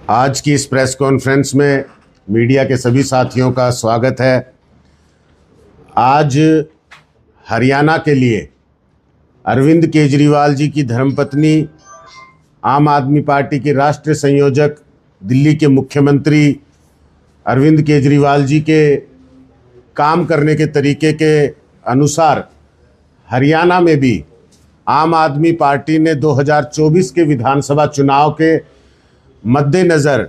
आज की इस प्रेस कॉन्फ्रेंस में मीडिया के सभी साथियों का स्वागत है। आज हरियाणा के लिए अरविंद केजरीवाल जी की धर्मपत्नी, आम आदमी पार्टी के राष्ट्रीय संयोजक, दिल्ली के मुख्यमंत्री अरविंद केजरीवाल जी के काम करने के तरीके के अनुसार हरियाणा में भी आम आदमी पार्टी ने 2024 के विधानसभा चुनाव के मद्देनज़र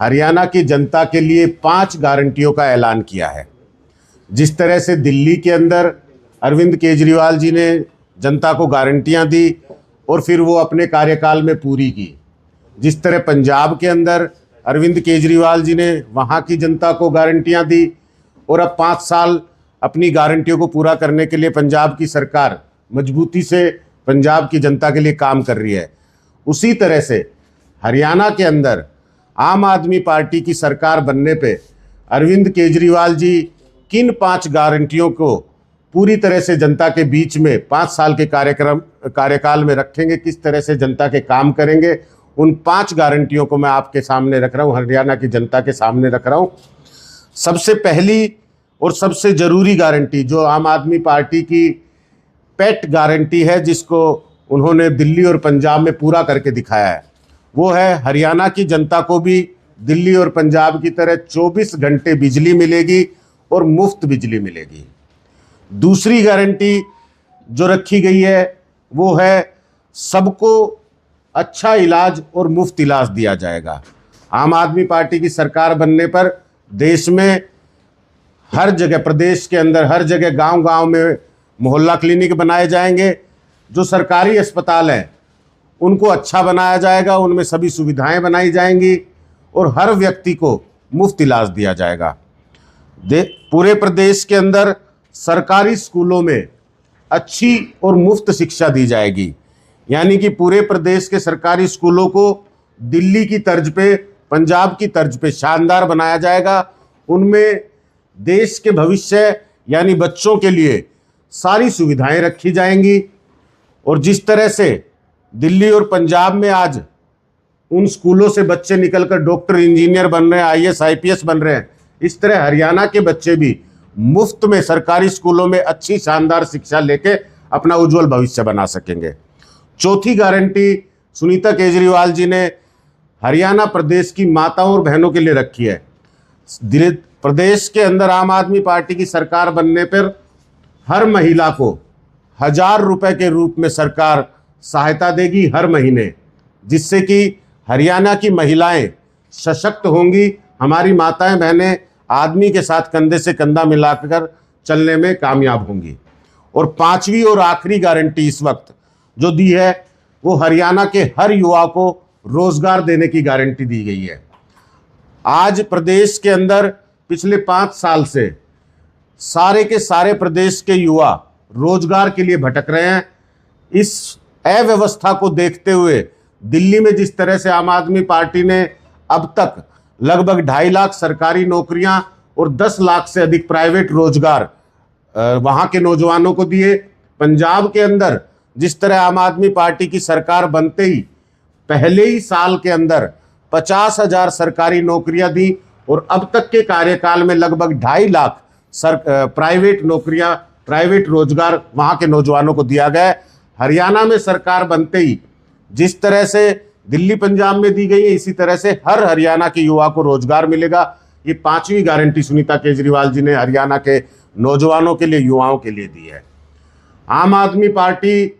हरियाणा की जनता के लिए 5 गारंटियों का ऐलान किया है। जिस तरह से दिल्ली के अंदर अरविंद केजरीवाल जी ने जनता को गारंटियां दी और फिर वो अपने कार्यकाल में पूरी की, जिस तरह पंजाब के अंदर अरविंद केजरीवाल जी ने वहाँ की जनता को गारंटियां दी और अब 5 साल अपनी गारंटियों को पूरा करने के लिए पंजाब की सरकार मजबूती से पंजाब की जनता के लिए काम कर रही है, उसी तरह से हरियाणा के अंदर आम आदमी पार्टी की सरकार बनने पे अरविंद केजरीवाल जी किन 5 गारंटियों को पूरी तरह से जनता के बीच में 5 साल के कार्यकाल में रखेंगे, किस तरह से जनता के काम करेंगे, उन 5 गारंटियों को मैं आपके सामने रख रहा हूँ, हरियाणा की जनता के सामने रख रहा हूँ। सबसे पहली और सबसे ज़रूरी गारंटी जो आम आदमी पार्टी की पेट गारंटी है, जिसको उन्होंने दिल्ली और पंजाब में पूरा करके दिखाया है, वो है हरियाणा की जनता को भी दिल्ली और पंजाब की तरह 24 घंटे बिजली मिलेगी और मुफ्त बिजली मिलेगी। दूसरी गारंटी जो रखी गई है वो है सबको अच्छा इलाज और मुफ्त इलाज दिया जाएगा। आम आदमी पार्टी की सरकार बनने पर देश में हर जगह, प्रदेश के अंदर हर जगह, गांव-गांव में मोहल्ला क्लिनिक बनाए जाएंगे। जो सरकारी अस्पताल हैं उनको अच्छा बनाया जाएगा, उनमें सभी सुविधाएं बनाई जाएंगी और हर व्यक्ति को मुफ्त इलाज दिया जाएगा। पूरे प्रदेश के अंदर सरकारी स्कूलों में अच्छी और मुफ्त शिक्षा दी जाएगी, यानी कि पूरे प्रदेश के सरकारी स्कूलों को दिल्ली की तर्ज पे, पंजाब की तर्ज पे शानदार बनाया जाएगा। उनमें देश के भविष्य यानी बच्चों के लिए सारी सुविधाएं रखी जाएंगी। और जिस तरह से दिल्ली और पंजाब में आज उन स्कूलों से बच्चे निकलकर डॉक्टर, इंजीनियर बन रहे हैं, IAS IPS बन रहे हैं, इस तरह हरियाणा के बच्चे भी मुफ्त में सरकारी स्कूलों में अच्छी शानदार शिक्षा लेके अपना उज्जवल भविष्य बना सकेंगे। चौथी गारंटी सुनीता केजरीवाल जी ने हरियाणा प्रदेश की माताओं और बहनों के लिए रखी है। प्रदेश के अंदर आम आदमी पार्टी की सरकार बनने पर हर महिला को 1000 रुपये के रूप में सरकार सहायता देगी हर महीने, जिससे कि हरियाणा की महिलाएं सशक्त होंगी, हमारी माताएं बहनें आदमी के साथ कंधे से कंधा मिलाकर चलने में कामयाब होंगी। और 5वीं और आखिरी गारंटी इस वक्त जो दी है वो हरियाणा के हर युवा को रोजगार देने की गारंटी दी गई है। आज प्रदेश के अंदर पिछले 5 साल से सारे के सारे प्रदेश के युवा रोजगार के लिए भटक रहे हैं। इस अव्यवस्था को देखते हुए दिल्ली में जिस तरह से आम आदमी पार्टी ने अब तक लगभग 2.5 लाख सरकारी नौकरियां और 10 लाख से अधिक प्राइवेट रोजगार वहां के नौजवानों को दिए, पंजाब के अंदर जिस तरह आम आदमी पार्टी की सरकार बनते ही पहले ही साल के अंदर 50,000 सरकारी नौकरियां दी और अब तक के कार्यकाल में लगभग 2.5 लाख प्राइवेट नौकरियां, प्राइवेट रोजगार वहां के नौजवानों को दिया गया है। हरियाणा में सरकार बनते ही जिस तरह से दिल्ली पंजाब में दी गई है, इसी तरह से हर हरियाणा के युवा को रोजगार मिलेगा। ये 5वीं गारंटी सुनीता केजरीवाल जी ने हरियाणा के नौजवानों के लिए, युवाओं के लिए दी है। आम आदमी पार्टी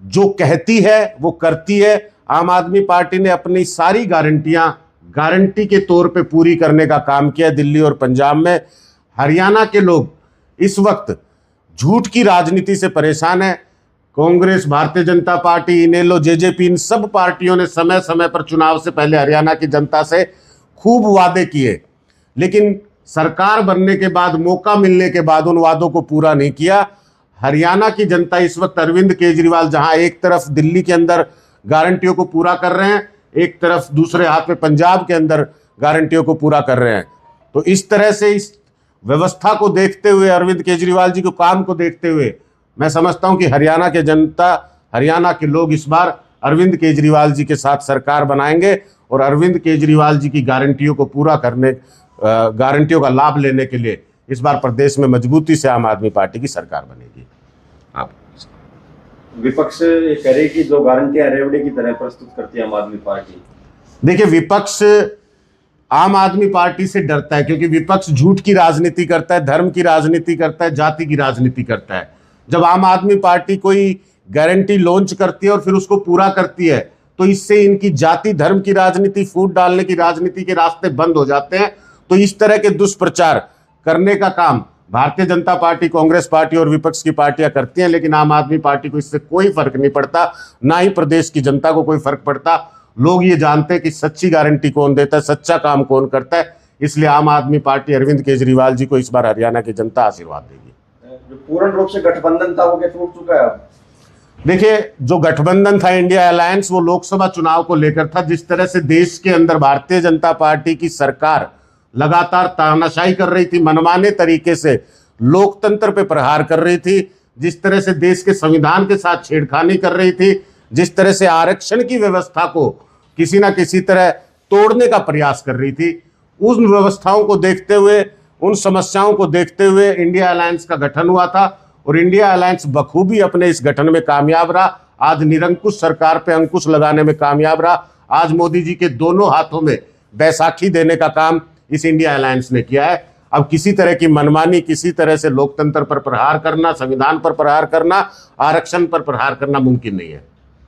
जो कहती है वो करती है। आम आदमी पार्टी ने अपनी सारी गारंटियां गारंटी के तौर पे पूरी करने का काम किया दिल्ली और पंजाब में। हरियाणा के लोग इस वक्त झूठ की राजनीति से परेशान है। कांग्रेस, भारतीय जनता पार्टी, इनेलो, JJP, इन सब पार्टियों ने समय समय पर चुनाव से पहले हरियाणा की जनता से खूब वादे किए, लेकिन सरकार बनने के बाद, मौका मिलने के बाद उन वादों को पूरा नहीं किया। हरियाणा की जनता इस वक्त अरविंद केजरीवाल जहां एक तरफ दिल्ली के अंदर गारंटियों को पूरा कर रहे हैं, एक तरफ दूसरे हाथ में पंजाब के अंदर गारंटियों को पूरा कर रहे हैं। तो इस तरह से इस व्यवस्था को देखते हुए, अरविंद केजरीवाल जी के काम को देखते हुए मैं समझता हूं कि हरियाणा के जनता, हरियाणा के लोग इस बार अरविंद केजरीवाल जी के साथ सरकार बनाएंगे और अरविंद केजरीवाल जी की गारंटियों को पूरा करने, गारंटियों का लाभ लेने के लिए इस बार प्रदेश में मजबूती से आम आदमी पार्टी की सरकार बनेगी। आप विपक्ष ये कह रही कि जो गारंटियां रेवड़ी की तरह प्रस्तुत करती है आम आदमी पार्टी। देखिए, विपक्ष आम आदमी पार्टी से डरता है क्योंकि विपक्ष झूठ की राजनीति करता है, धर्म की राजनीति करता है, जाति की राजनीति करता है। जब आम आदमी पार्टी कोई गारंटी लॉन्च करती है और फिर उसको पूरा करती है तो इससे इनकी जाति धर्म की राजनीति, फूट डालने की राजनीति के रास्ते बंद हो जाते हैं। तो इस तरह के दुष्प्रचार करने का काम भारतीय जनता पार्टी, कांग्रेस पार्टी और विपक्ष की पार्टियां करती हैं, लेकिन आम आदमी पार्टी को इससे कोई फर्क नहीं पड़ता, ना ही प्रदेश की जनता को कोई फर्क पड़ता। लोग ये जानते हैं कि सच्ची गारंटी कौन देता है, सच्चा काम कौन करता है। इसलिए आम आदमी पार्टी अरविंद केजरीवाल जी को इस बार हरियाणा की जनता आशीर्वाद देगी। जो पूर्ण रूप से गठबंधन था वो क्या टूट चुका है अब? देखिए, जो गठबंधन था इंडिया अलायंस, वो लोकसभा चुनाव को लेकर था। जिस तरह से देश के अंदर भारतीय जनता पार्टी की सरकार लगातार तानाशाही कर रही थी, मनमाने तरीके से लोकतंत्र पे प्रहार कर रही थी, जिस तरह से देश के संविधान के साथ छेड़खानी कर रही थी, जिस तरह से आरक्षण की व्यवस्था को किसी ना किसी तरह तोड़ने का प्रयास कर रही थी, उन व्यवस्थाओं को देखते हुए, उन समस्याओं को देखते हुए इंडिया अलायंस का गठन हुआ था और इंडिया अलायंस बखूबी अपने इस गठन में कामयाब रहा। आज निरंकुश सरकार पे अंकुश लगाने में कामयाब रहा। आज मोदी जी के दोनों हाथों में बैसाखी देने का काम इस इंडिया अलायंस ने किया है। अब किसी तरह की मनमानी, किसी तरह से लोकतंत्र पर प्रहार करना, संविधान पर प्रहार करना, आरक्षण पर प्रहार करना मुमकिन नहीं है।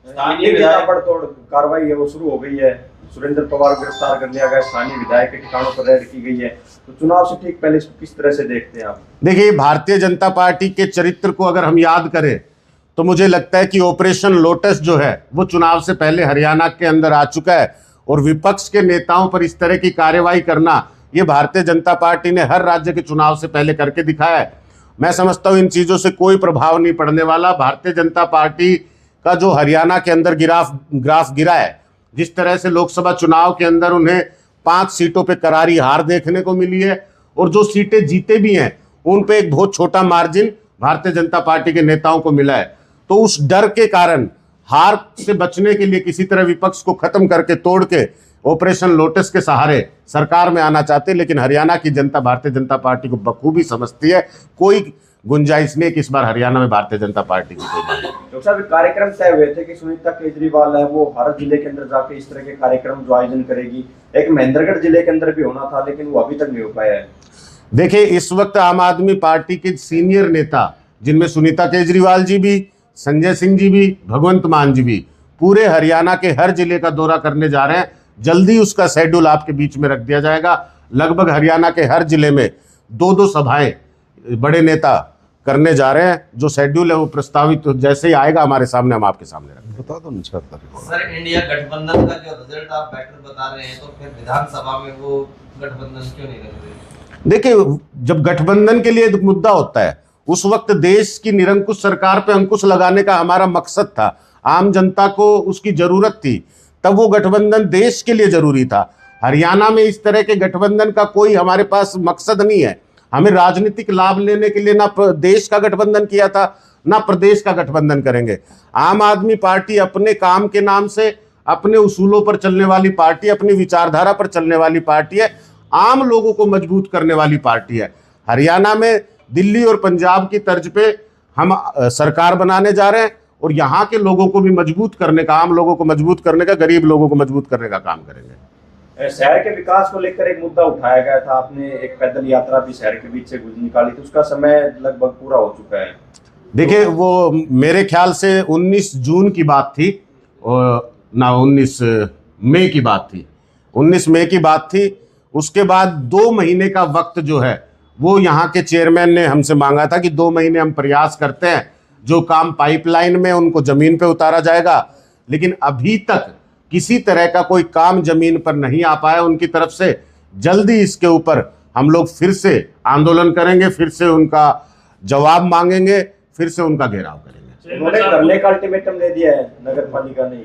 ताबड़तोड़ कार्रवाई है वो शुरू हो गई है। सुरेंद्र पवार को गिरफ्तार कर लिया गया, स्थानीय विधायक के ठिकानों पर रेड की गई है। तो चुनाव से ठीक पहले इसको किस तरह से देखते हैं आप? देखिए, भारतीय जनता पार्टी के चरित्र को अगर हम याद करें तो मुझे लगता है कि ऑपरेशन लोटस जो है वो चुनाव से पहले हरियाणा के अंदर आ चुका है और विपक्ष के नेताओं पर इस तरह की कार्रवाई करना, ये भारतीय जनता पार्टी ने हर राज्य के चुनाव से पहले करके दिखाया है। मैं समझता हूं इन चीजों से कोई प्रभाव नहीं पड़ने वाला। भारतीय जनता पार्टी का जो हरियाणा के अंदर ग्राफ गिरा है, जिस तरह से लोकसभा चुनाव के अंदर उन्हें 5 सीटों पे करारी हार देखने को मिली है और जो सीटें जीते भी हैं उन पे एक बहुत छोटा मार्जिन भारतीय जनता पार्टी के नेताओं को मिला है। तो उस डर के कारण हार से बचने के लिए किसी तरह विपक्ष को खत्म करके, तोड़ के ऑपरेशन लोटस के सहारे सरकार में आना चाहते, लेकिन हरियाणा की जनता भारतीय जनता पार्टी को बखूबी समझती है। कोई गुंजाइश नहीं कि इस बार हरियाणा में भारतीय जनता पार्टी की कोई बात। डॉक्टर साहब, कार्यक्रम तय हुए थे कि सुनीता केजरीवाल है वो हर जिले के अंदर जाके इस तरह के कार्यक्रम जो आयोजन करेगी। एक महेंद्रगढ़ जिले के अंदर भी होना था, लेकिन वो अभी तक नहीं हो पाया है। देखिए, इस वक्त आम आदमी पार्टी के सीनियर नेता, जिनमें सुनीता केजरीवाल जी भी, संजय सिंह जी भी, भगवंत मान जी भी, पूरे हरियाणा के हर जिले का दौरा करने जा रहे हैं। जल्दी उसका शेड्यूल आपके बीच में रख दिया जाएगा। लगभग हरियाणा के हर जिले में 2-2 सभाएं बड़े नेता करने जा रहे हैं। जो शेड्यूल है वो प्रस्तावित जैसे ही आएगा हमारे सामने, हम आपके सामने रखेंगे। बता दो सर, इंडिया गठबंधन का जो रिजल्ट आप बेटर बता रहे हैं, तो फिर विधानसभा में वो गठबंधन क्यों नहीं कर रहे? देखिए, जब गठबंधन के लिए मुद्दा होता है उस वक्त देश की निरंकुश सरकार पे अंकुश लगाने का हमारा मकसद था। आम जनता को उसकी जरूरत थी, तब वो गठबंधन देश के लिए जरूरी था। हरियाणा में इस तरह के गठबंधन का कोई हमारे पास मकसद नहीं है। हमें राजनीतिक लाभ लेने के लिए ना देश का गठबंधन किया था, ना प्रदेश का गठबंधन करेंगे। आम आदमी पार्टी अपने काम के नाम से, अपने उसूलों पर चलने वाली पार्टी, अपनी विचारधारा पर चलने वाली पार्टी है, आम लोगों को मजबूत करने वाली पार्टी है। हरियाणा में दिल्ली और पंजाब की तर्ज पे हम सरकार बनाने जा रहे हैं और यहाँ के लोगों को भी मजबूत करने का, आम लोगों को मजबूत करने का, गरीब लोगों को मजबूत करने का काम करेंगे। शहर के विकास को लेकर एक मुद्दा उठाया गया था, आपने एक पैदल यात्रा भी शहर के बीच से निकाली थी, उसका समय लगभग पूरा हो चुका है। देखिए, वो मेरे ख्याल से 19 जून की बात थी और ना 19 मई की बात थी, 19 मई की बात थी। उसके बाद 2 महीने का वक्त जो है वो यहाँ के चेयरमैन ने हमसे मांगा था कि 2 महीने हम प्रयास करते हैं, जो काम पाइपलाइन में उनको जमीन पे उतारा जाएगा। लेकिन अभी तक किसी तरह का कोई काम जमीन पर नहीं आ पाया उनकी तरफ से। जल्दी इसके ऊपर हम लोग फिर से आंदोलन करेंगे, फिर से उनका जवाब मांगेंगे, फिर से उनका घेराव करेंगे। उन्होंने धरने का अल्टीमेटम दे दिया है नगर पालिका ने।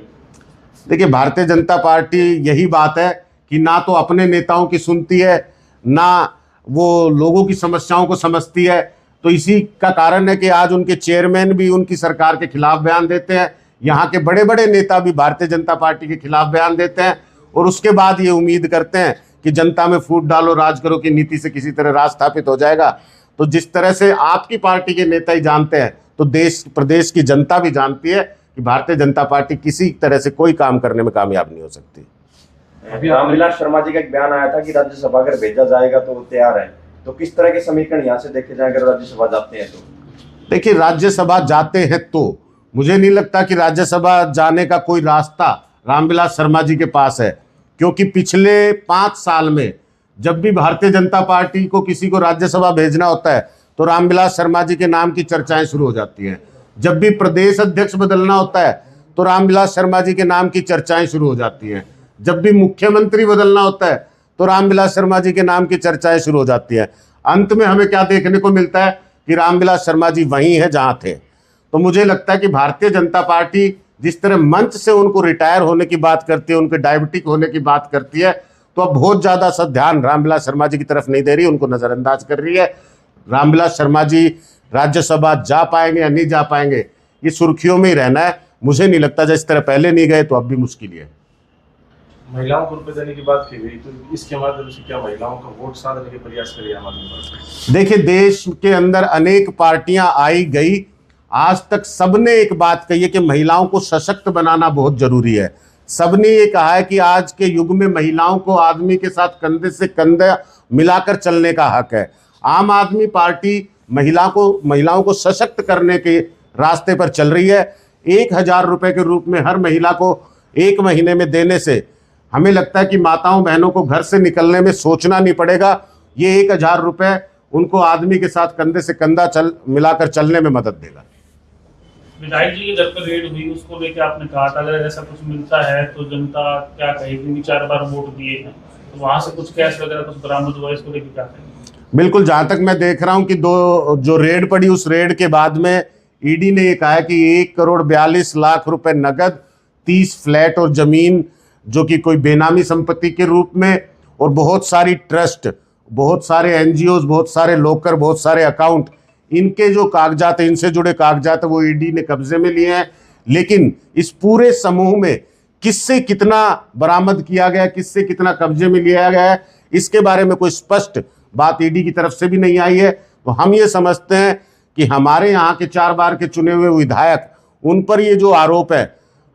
देखिए, भारतीय जनता पार्टी यही बात है कि ना तो अपने नेताओं की सुनती है, ना वो लोगों की समस्याओं को समझती है। तो इसी का कारण है कि आज उनके चेयरमैन भी उनकी सरकार के खिलाफ बयान देते हैं। यहाँ के बड़े बड़े नेता भी भारतीय जनता पार्टी के खिलाफ बयान देते हैं और उसके बाद ये उम्मीद करते हैं कि जनता में फूट डालो राज करो की नीति से किसी तरह राज स्थापित हो जाएगा। तो जिस तरह से आपकी पार्टी के नेता ही जानते हैं, तो देश प्रदेश की जनता भी जानती है कि भारतीय जनता पार्टी किसी तरह से कोई काम करने में कामयाब नहीं हो सकती। अभी रामविलास शर्मा जी का एक बयान आया था कि राज्यसभा अगर भेजा जाएगा तो वो तैयार है, तो किस तरह के समीकरण यहाँ से देखे जाए अगर राज्यसभा जाते हैं तो? देखिए, राज्यसभा जाते हैं तो मुझे नहीं लगता कि राज्यसभा जाने का कोई रास्ता रामविलास शर्मा जी के पास है, क्योंकि पिछले 5 साल में जब भी भारतीय जनता पार्टी को किसी को राज्यसभा भेजना होता है तो रामविलास शर्मा जी के नाम की चर्चाएं शुरू हो जाती हैं। जब भी प्रदेश अध्यक्ष बदलना होता है तो रामविलास शर्मा जी के नाम की चर्चाएं शुरू हो जाती हैं। जब भी मुख्यमंत्री बदलना होता है तो रामविलास शर्मा जी के नाम की चर्चाएं शुरू हो जाती हैं। अंत में हमें क्या देखने को मिलता है कि रामविलास शर्मा जी वहीं हैं जहां थे। तो मुझे लगता है कि भारतीय जनता पार्टी जिस तरह मंच से उनको रिटायर होने की बात करती है, उनके डायबिटिक होने की बात करती है, तो अब बहुत ज़्यादा सा ध्यान रामविलास शर्मा जी की तरफ नहीं दे रही, उनको नज़रअंदाज कर रही है। रामविलास शर्मा जी राज्यसभा जा पाएंगे या नहीं जा पाएंगे, ये सुर्खियों में ही रहना है। मुझे नहीं लगता जिस तरह पहले नहीं गए तो अब भी मुश्किल है। महिलाओं को रुपए देने की बात की गई, तो इसके माध्यम से क्या महिलाओं का वोट साधने के प्रयास करिए आम आदमी पार्टी? देखिए, देश के अंदर अनेक पार्टियां आई गई, आज तक सबने एक बात कही है कि महिलाओं को सशक्त बनाना बहुत जरूरी है। सबने ये कहा है कि आज के युग में महिलाओं को आदमी के साथ कंधे से कंधा मिलाकर चलने का हक है। आम आदमी पार्टी महिलाओं को सशक्त करने के रास्ते पर चल रही है। 1000 रुपए के रूप में हर महिला को 1 महीने में देने से हमें लगता है कि माताओं बहनों को घर से निकलने में सोचना नहीं पड़ेगा। ये 1000 रुपए उनको आदमी के साथ कंधे से कंधा मिलाकर चलने में मदद देगा। विधायक जी के घर पर रेड हुई, उसको लेकर आपने कहा था अगर ऐसा कुछ मिलता है तो जनता क्या कहेगी? 4 बार वोट दिए हैं, तो वहां से कुछ कैश वगैरह कुछ बरामद हुआ, इसको लेकर क्या कहेंगे? बिल्कुल, जहां तक मैं देख रहा हूं कि जो रेड पड़ी, उस रेड के बाद में ईडी ने ये कहा है कि 1,42,00,000 रुपए नगद, 30 फ्लैट और जमीन जो कि कोई बेनामी संपत्ति के रूप में, और बहुत सारी ट्रस्ट, बहुत सारे एनजीओ, बहुत सारे लोकर, बहुत सारे अकाउंट, इनके जो कागजात है, इनसे जुड़े कागजात है, वो ईडी ने कब्जे में लिए हैं। लेकिन इस पूरे समूह में किससे कितना बरामद किया गया, किससे कितना कब्जे में लिया गया है, इसके बारे में कोई स्पष्ट बात ईडी की तरफ से भी नहीं आई है। तो हम ये समझते हैं कि हमारे यहाँ के 4 बार के चुने हुए विधायक, उन पर ये जो आरोप है,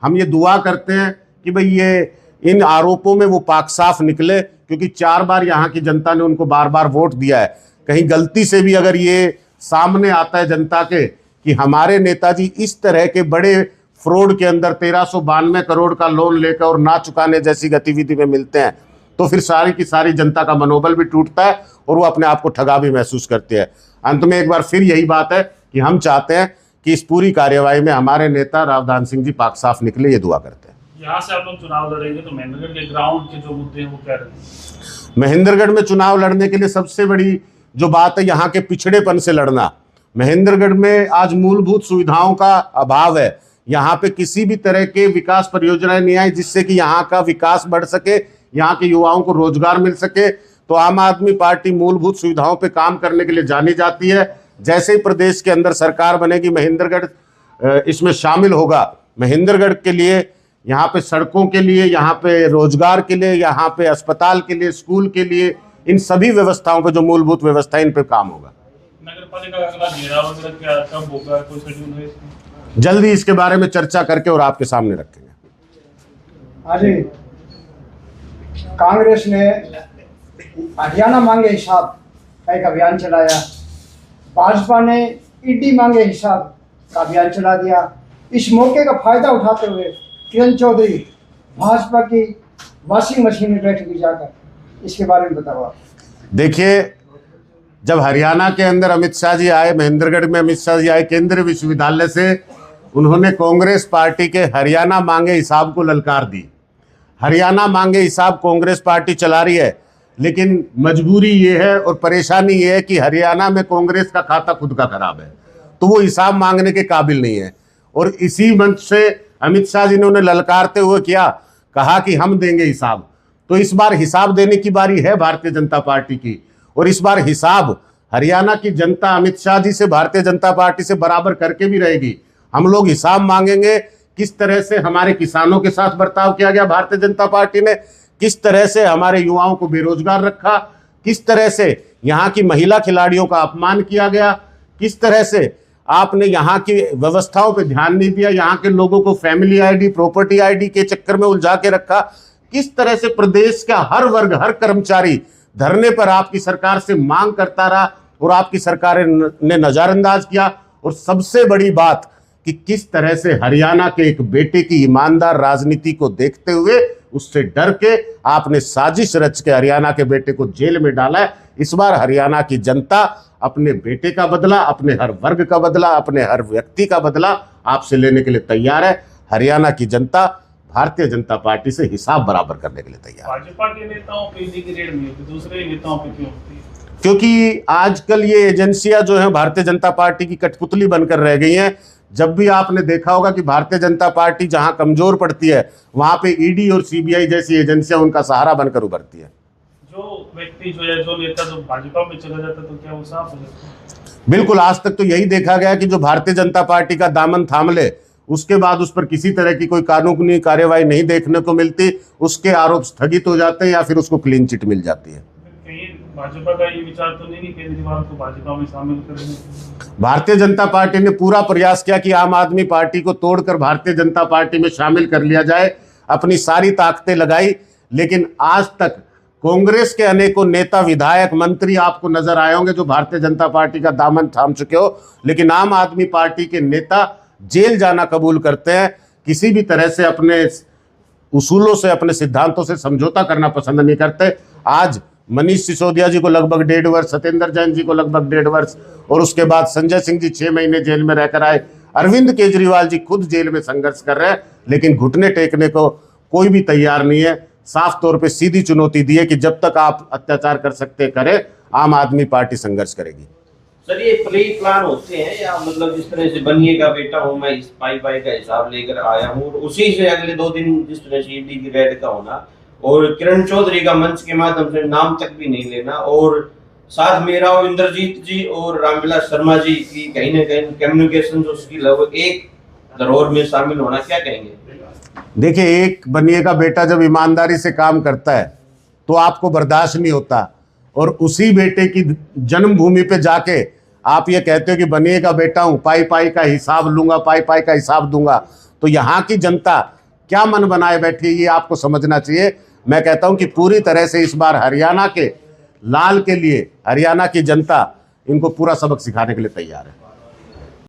हम ये दुआ करते हैं कि भाई ये इन आरोपों में वो पाक साफ निकले, क्योंकि 4 बार यहाँ की जनता ने उनको बार बार वोट दिया है। कहीं गलती से भी अगर ये सामने आता है जनता के कि हमारे नेताजी इस तरह के बड़े फ्रॉड के अंदर 1392 करोड़ का लोन लेकर और ना चुकाने जैसी गतिविधि में मिलते हैं, तो फिर सारी की सारी जनता का मनोबल भी टूटता है और वो अपने आप को ठगा भी महसूस करती है। अंत में एक बार फिर यही बात है कि हम चाहते हैं कि इस पूरी कार्यवाही में हमारे नेता रावधान सिंह जी पाक साफ निकले, ये दुआ करते हैं। यहाँ से आप लोग चुनाव लड़ेंगे तो महेंद्रगढ़ के ग्राउंड के जो मुद्दे हैं वो क्या रहेंगे? महेंद्रगढ़ में चुनाव लड़ने के लिए सबसे बड़ी जो बात है यहाँ के पिछड़ेपन से लड़ना। महेंद्रगढ़ में आज मूलभूत सुविधाओं का अभाव है। यहाँ पे किसी भी तरह के विकास परियोजनाएं नहीं आई जिससे कि यहाँ का विकास बढ़ सके, यहाँ के युवाओं को रोजगार मिल सके। तो आम आदमी पार्टी मूलभूत सुविधाओं पे काम करने के लिए जानी जाती है। जैसे ही प्रदेश के अंदर सरकार बनेगी, महेंद्रगढ़ इसमें शामिल होगा। महेंद्रगढ़ के लिए, यहाँ पे सड़कों के लिए, यहाँ पे रोजगार के लिए, यहाँ पे अस्पताल के लिए, स्कूल के लिए, इन सभी व्यवस्थाओं पे जो मूलभूत व्यवस्था, इन पे काम होगा। नगर पालिका का अगला घेराव वगैरह क्या कब होगा, कोई शेड्यूल है इसमें? जल्दी इसके बारे में चर्चा करके और आपके सामने रखेंगे। हाँ जी, कांग्रेस ने हरियाणा मांगे हिसाब का एक अभियान चलाया, भाजपा ने ईडी मांगे हिसाब का अभियान चला दिया। इस मौके का फायदा उठाते हुए किरण चौधरी भाजपा की वॉशिंग मशीन में बैठ गई जाकर, इसके बारे में बताओ आप। देखिए, जब हरियाणा के अंदर अमित शाह जी आए, महेंद्रगढ़ में अमित शाह जी आए केंद्रीय विश्वविद्यालय से, उन्होंने कांग्रेस पार्टी के हरियाणा मांगे हिसाब को ललकार दी। हरियाणा मांगे हिसाब कांग्रेस पार्टी चला रही है, लेकिन मजबूरी ये है और परेशानी ये है कि हरियाणा में कांग्रेस का खाता खुद का खराब है, तो वो हिसाब मांगने के काबिल नहीं है। और इसी मंच से अमित शाह जी ने उन्हें ललकारते हुए कहा कि हम देंगे हिसाब। तो इस बार हिसाब देने की बारी है भारतीय जनता पार्टी की, और इस बार हिसाब हरियाणा की जनता अमित शाह जी से, भारतीय जनता पार्टी से बराबर करके भी रहेगी। हम लोग हिसाब मांगेंगे किस तरह से हमारे किसानों के साथ बर्ताव किया गया भारतीय जनता पार्टी ने, किस तरह से हमारे युवाओं को बेरोजगार रखा, किस तरह से यहाँ की महिला खिलाड़ियों का अपमान किया गया, किस तरह से आपने यहाँ की व्यवस्थाओं पे ध्यान नहीं दिया, यहाँ के लोगों को फैमिली आईडी, प्रॉपर्टी आईडी के चक्कर में उलझा के रखा, किस तरह से प्रदेश का हर वर्ग, हर कर्मचारी धरने पर आपकी सरकार से मांग करता रहा और आपकी सरकार ने नजरअंदाज किया। और सबसे बड़ी बात कि किस तरह से हरियाणा के एक बेटे की ईमानदार राजनीति को देखते हुए उससे डर के आपने साजिश रच के हरियाणा के बेटे को जेल में डाला है। इस बार हरियाणा की जनता अपने बेटे का बदला, अपने हर वर्ग का बदला, अपने हर व्यक्ति का बदला आपसे लेने के लिए तैयार है। हरियाणा की जनता भारतीय जनता पार्टी से हिसाब बराबर करने के लिए तैयार है। भाजपा के नेताओं पे ईडी की रेड नहीं होती, दूसरे नेताओं पे क्यों होती है? क्योंकि आजकल ये एजेंसियां जो हैं भारतीय जनता पार्टी की कठपुतली बनकर रह गई हैं। जब भी आपने देखा होगा कि भारतीय जनता पार्टी जहां कमजोर पड़ती है वहां पे ईडी और सीबीआई जैसी एजेंसियां उनका सहारा बनकर उभरती है। जो व्यक्ति जो है, जो नेता जो भाजपा में चला जाता है तो क्या वो साफ हो जाता है? बिल्कुल, आज तक तो यही देखा गया कि जो भारतीय जनता पार्टी का दामन थाम ले उसके बाद उस पर किसी तरह की कोई कानूनी कार्यवाही नहीं देखने को मिलती, उसके आरोप स्थगित हो जाते हैं या फिर उसको क्लीन चिट मिल जाती है। कहीं भाजपा का ये विचार तो नहीं कि केजरीवाल को भाजपा में शामिल करेंगे? भारतीय जनता पार्टी ने पूरा प्रयास किया कि आम आदमी पार्टी को तोड़कर भारतीय जनता पार्टी में शामिल कर लिया जाए, अपनी सारी ताकतें लगाई, लेकिन आज तक कांग्रेस के अनेकों नेता, विधायक, मंत्री आपको नजर आए होंगे जो भारतीय जनता पार्टी का दामन थाम चुके हो, लेकिन आम आदमी पार्टी के नेता जेल जाना कबूल करते हैं, किसी भी तरह से अपने उसूलों से, अपने सिद्धांतों से समझौता करना पसंद नहीं करते। आज मनीष सिसोदिया जी को लगभग 1.5 वर्ष, सत्येंद्र जैन जी को लगभग 1.5 वर्ष और उसके बाद संजय सिंह जी 6 महीने जेल में रहकर आए। अरविंद केजरीवाल जी खुद जेल में संघर्ष कर रहे हैं, लेकिन घुटने टेकने को कोई भी तैयार नहीं है। साफ तौर पे सीधी चुनौती दी है कि जब तक आप अत्याचार कर सकते करें, आम आदमी पार्टी संघर्ष करेगी। सर, ये प्री प्लान होते हैं या मतलब जिस तरह से बनिए का बेटा हूँ मैं, इस पाई का हिसाब लेकर आया हूँ, उसी से अगले 2 दिन जिस तरह से ईडी की रेड का होना और किरण चौधरी का मंच के माध्यम से नाम तक भी नहीं लेना और साथ में राव इंद्रजीत जी और रामविलास शर्मा जी की कहीं ना कहीं कम्युनिकेशन जो उसकी लगभग एक धरोहर में शामिल होना, क्या कहेंगे? देखिए, एक बनिए का बेटा जब ईमानदारी से काम करता है तो आपको बर्दाश्त नहीं होता, और उसी बेटे की जन्मभूमि पे जाके आप ये कहते हो कि बनिए का बेटा हूं, पाई पाई का हिसाब लूंगा, पाई पाई का हिसाब दूंगा, तो यहाँ की जनता क्या मन बनाए बैठी है ये आपको समझना चाहिए। मैं कहता हूं कि पूरी तरह से इस बार हरियाणा के लाल के लिए हरियाणा की जनता इनको पूरा सबक सिखाने के लिए तैयार है।